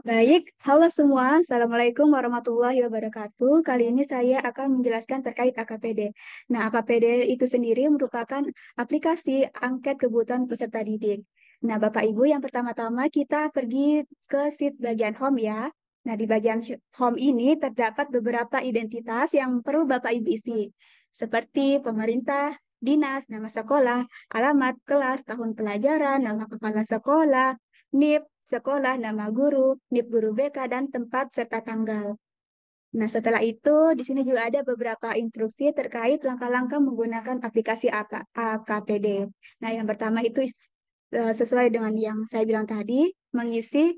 Baik, halo semua. Assalamualaikum warahmatullahi wabarakatuh. Kali ini saya akan menjelaskan terkait AKPD. Nah, AKPD itu sendiri merupakan aplikasi angket kebutuhan peserta didik. Nah, Bapak Ibu, yang pertama-tama kita pergi ke sheet bagian home ya. Nah, di bagian home ini terdapat beberapa identitas yang perlu Bapak Ibu isi, seperti pemerintah, dinas, nama sekolah, alamat, kelas, tahun pelajaran, nama kepala sekolah, NIP, sekolah, nama guru, NIP guru BK, dan tempat serta tanggal. Nah, setelah itu, di sini juga ada beberapa instruksi terkait langkah-langkah menggunakan aplikasi AKPD. Nah, yang pertama itu sesuai dengan yang saya bilang tadi, mengisi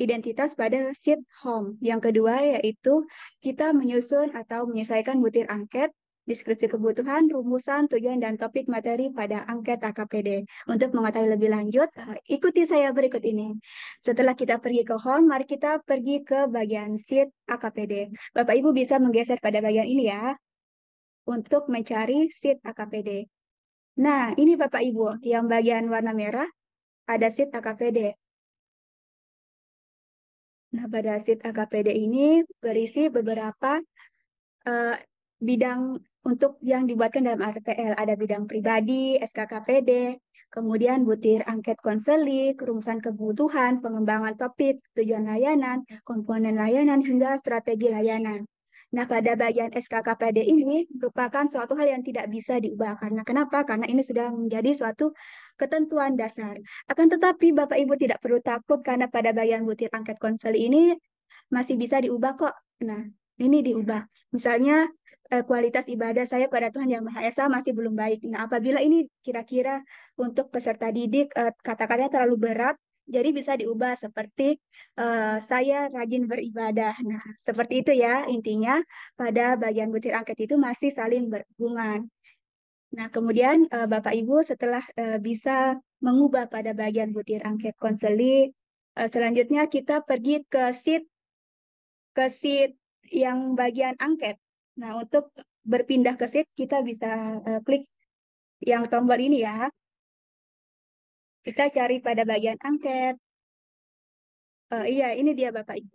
identitas pada sheet home. Yang kedua yaitu kita menyusun atau menyesuaikan butir angket, deskripsi kebutuhan, rumusan, tujuan, dan topik materi pada angket AKPD. Untuk mengetahui lebih lanjut, ikuti saya berikut ini. Setelah kita pergi ke home, mari kita pergi ke bagian sheet AKPD. Bapak Ibu bisa menggeser pada bagian ini ya, untuk mencari sheet AKPD. Nah, ini Bapak Ibu, yang bagian warna merah ada sheet AKPD. Nah, pada sheet AKPD ini berisi beberapa eh, bidang untuk yang dibuatkan dalam RPL. Ada bidang pribadi, SKKPD, kemudian butir angket konseling, rumusan kebutuhan, pengembangan topik, tujuan layanan, komponen layanan, hingga strategi layanan. Nah, pada bagian SKKPD ini merupakan suatu hal yang tidak bisa diubah. Karena kenapa? Karena ini sudah menjadi suatu ketentuan dasar. Akan tetapi Bapak Ibu tidak perlu takut karena pada bagian butir angket konseling ini masih bisa diubah kok. Nah, ini diubah. Misalnya kualitas ibadah saya pada Tuhan Yang Maha Esa masih belum baik. Nah, apabila ini kira-kira untuk peserta didik kata-katanya terlalu berat, jadi bisa diubah seperti saya rajin beribadah. Nah, seperti itu ya intinya pada bagian butir angket itu masih saling berhubungan. Nah, kemudian Bapak Ibu setelah bisa mengubah pada bagian butir angket konseling, selanjutnya kita pergi ke sheet yang bagian angket. Nah, untuk berpindah ke sheet, kita bisa klik yang tombol ini ya. Kita cari pada bagian angket. Iya, ini dia Bapak Ibu.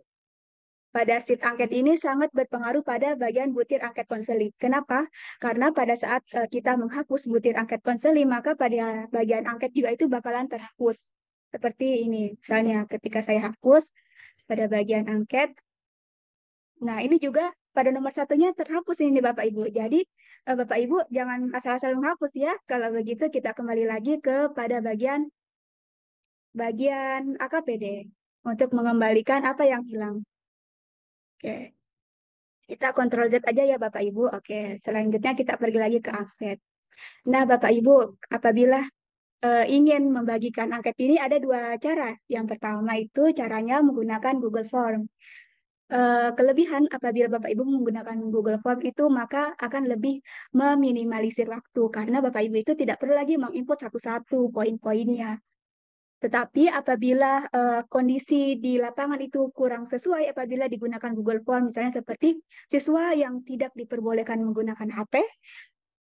Pada sheet angket ini sangat berpengaruh pada bagian butir angket konseling. Kenapa? Karena pada saat kita menghapus butir angket konseling, maka pada bagian angket juga itu bakalan terhapus. Seperti ini, misalnya ketika saya hapus pada bagian angket, nah, ini juga pada nomor satunya terhapus ini Bapak Ibu. Jadi, Bapak Ibu jangan asal-asal menghapus ya. Kalau begitu kita kembali lagi ke pada bagian AKPD untuk mengembalikan apa yang hilang. Oke, kita Ctrl Z aja ya Bapak Ibu. Oke, selanjutnya kita pergi lagi ke angket. Nah, Bapak Ibu, apabila ingin membagikan angket ini ada dua cara. Yang pertama itu caranya menggunakan Google Form. Kelebihan apabila Bapak Ibu menggunakan Google Form itu maka akan lebih meminimalisir waktu karena Bapak Ibu itu tidak perlu lagi menginput satu-satu poin-poinnya. Tetapi apabila kondisi di lapangan itu kurang sesuai apabila digunakan Google Form misalnya seperti siswa yang tidak diperbolehkan menggunakan HP,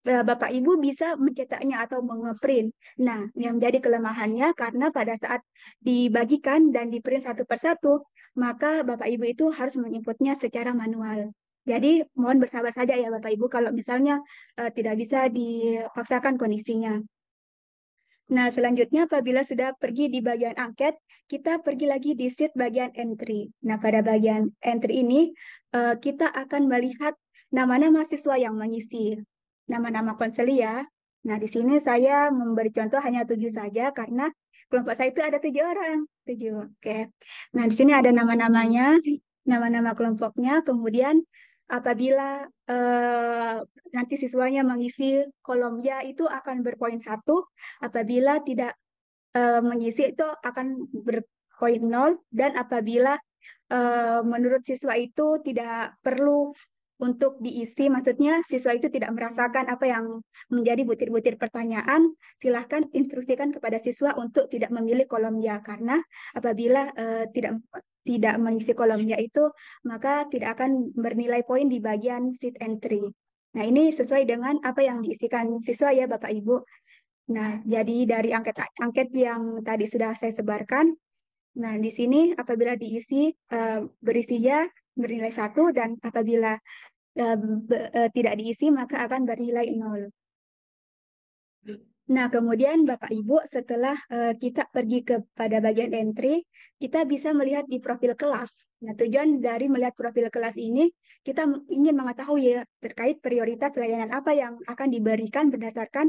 Bapak Ibu bisa mencetaknya atau mengeprint. Nah, yang menjadi kelemahannya karena pada saat dibagikan dan diprint satu persatu, maka Bapak Ibu itu harus menginputnya secara manual. Jadi, mohon bersabar saja ya Bapak Ibu kalau misalnya tidak bisa dipaksakan kondisinya. Nah, selanjutnya apabila sudah pergi di bagian angket, kita pergi lagi di sheet bagian entry. Nah, pada bagian entry ini, kita akan melihat nama-nama siswa yang mengisi. Nama-nama konseli ya. Nah, di sini saya memberi contoh hanya 7 saja karena kelompok saya itu ada 7 orang. 7, oke. Nah, di sini ada nama-namanya, nama-nama kelompoknya, kemudian apabila nanti siswanya mengisi kolom ya itu akan berpoin 1, apabila tidak mengisi itu akan berpoin 0, dan apabila menurut siswa itu tidak perlu untuk diisi, maksudnya siswa itu tidak merasakan apa yang menjadi butir-butir pertanyaan, silahkan instruksikan kepada siswa untuk tidak memilih kolom ya, karena apabila tidak mengisi kolomnya itu, maka tidak akan bernilai poin di bagian sheet entry. Nah, ini sesuai dengan apa yang diisikan siswa ya, Bapak Ibu. Nah, jadi dari angket-angket yang tadi sudah saya sebarkan, Nah, di sini apabila diisi berisi ya bernilai 1 dan apabila tidak diisi maka akan bernilai 0. Nah, kemudian Bapak Ibu setelah kita pergi kepada bagian entry, kita bisa melihat di profil kelas. Nah, tujuan dari melihat profil kelas ini, kita ingin mengetahui ya terkait prioritas layanan apa yang akan diberikan berdasarkan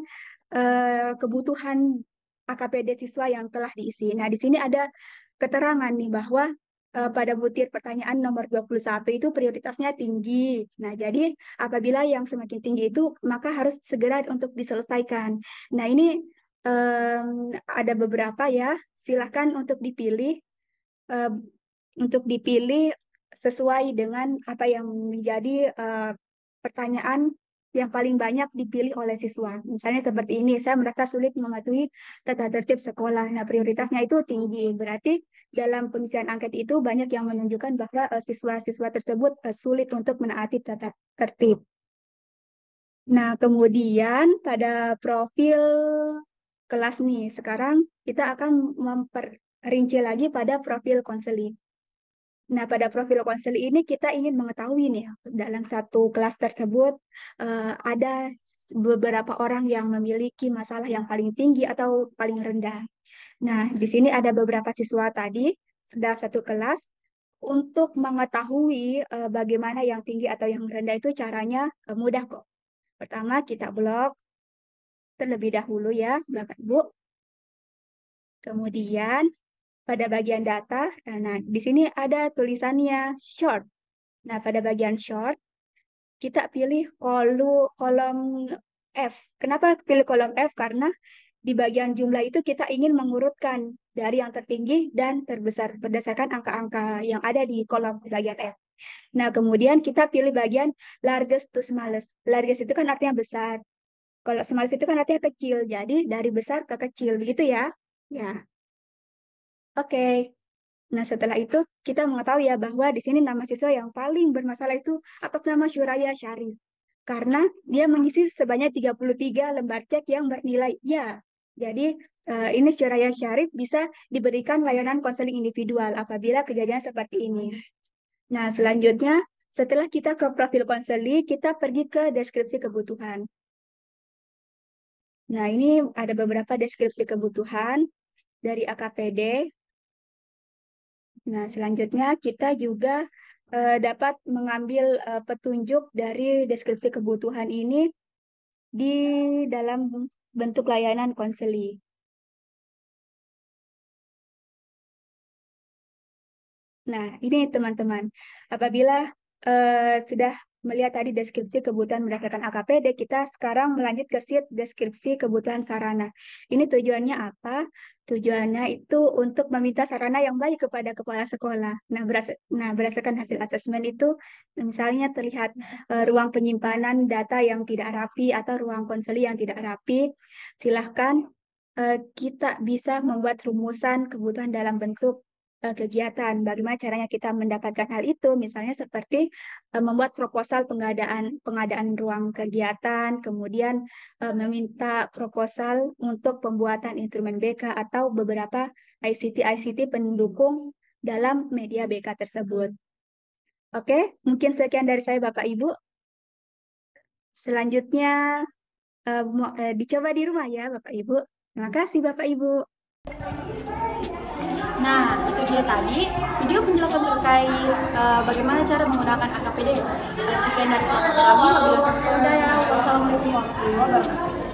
kebutuhan AKPD siswa yang telah diisi. Nah, di sini ada keterangan nih bahwa pada butir pertanyaan nomor 21 itu prioritasnya tinggi. Nah, jadi apabila yang semakin tinggi itu, maka harus segera untuk diselesaikan. Nah, ini ada beberapa ya, silahkan eh, untuk dipilih sesuai dengan apa yang menjadi pertanyaan yang paling banyak dipilih oleh siswa. Misalnya seperti ini, saya merasa sulit mematuhi tata tertib sekolah. Nah, prioritasnya itu tinggi. Berarti dalam pengisian angket itu banyak yang menunjukkan bahwa siswa-siswa tersebut sulit untuk menaati tata tertib. Nah, kemudian pada profil kelas nih, sekarang kita akan memperinci lagi pada profil konseling. Nah, pada profil konseling ini kita ingin mengetahui nih, dalam satu kelas tersebut ada beberapa orang yang memiliki masalah yang paling tinggi atau paling rendah. Nah, di sini ada beberapa siswa tadi dalam satu kelas. Untuk mengetahui bagaimana yang tinggi atau yang rendah itu caranya mudah kok. Pertama, kita blok terlebih dahulu ya, Bapak Ibu. Kemudian pada bagian data, nah di sini ada tulisannya short. Nah, pada bagian short, kita pilih kolom F. Kenapa pilih kolom F? Karena di bagian jumlah itu kita ingin mengurutkan dari yang tertinggi dan terbesar berdasarkan angka-angka yang ada di kolom bagian F. Nah, kemudian kita pilih bagian largest to smallest. Largest itu kan artinya besar. Kalau smallest itu kan artinya kecil. Jadi dari besar ke kecil, begitu ya? Ya, oke. Nah, setelah itu kita mengetahui ya bahwa di sini nama siswa yang paling bermasalah itu atas nama Syuraya Syarif. Karena dia mengisi sebanyak 33 lembar cek yang bernilai ya. Jadi, ini Syuraya Syarif bisa diberikan layanan konseling individual apabila kejadian seperti ini. Nah, selanjutnya setelah kita ke profil konseling, kita pergi ke deskripsi kebutuhan. Nah, ini ada beberapa deskripsi kebutuhan dari AKPD. Nah, selanjutnya kita juga dapat mengambil petunjuk dari deskripsi kebutuhan ini di dalam bentuk layanan konseling. Nah, ini teman-teman, apabila sudah melihat tadi deskripsi kebutuhan berdasarkan AKPD, kita sekarang melanjut ke sheet deskripsi kebutuhan sarana. Ini tujuannya apa? Tujuannya itu untuk meminta sarana yang baik kepada kepala sekolah. Nah, berdasarkan hasil asesmen itu, misalnya terlihat ruang penyimpanan data yang tidak rapi atau ruang konseli yang tidak rapi, silahkan kita bisa membuat rumusan kebutuhan dalam bentuk kegiatan. Bagaimana caranya kita mendapatkan hal itu? Misalnya seperti membuat proposal pengadaan ruang kegiatan, kemudian meminta proposal untuk pembuatan instrumen BK atau beberapa ICT pendukung dalam media BK tersebut. Oke, mungkin sekian dari saya Bapak Ibu. Selanjutnya dicoba di rumah ya Bapak Ibu. Terima kasih Bapak Ibu. Nah, itu dia tadi video penjelasan terkait bagaimana cara menggunakan AKPD. Sekian dari kami. Wabillahi taufiq wal hidayah. Wassalamualaikum warahmatullahi wabarakatuh.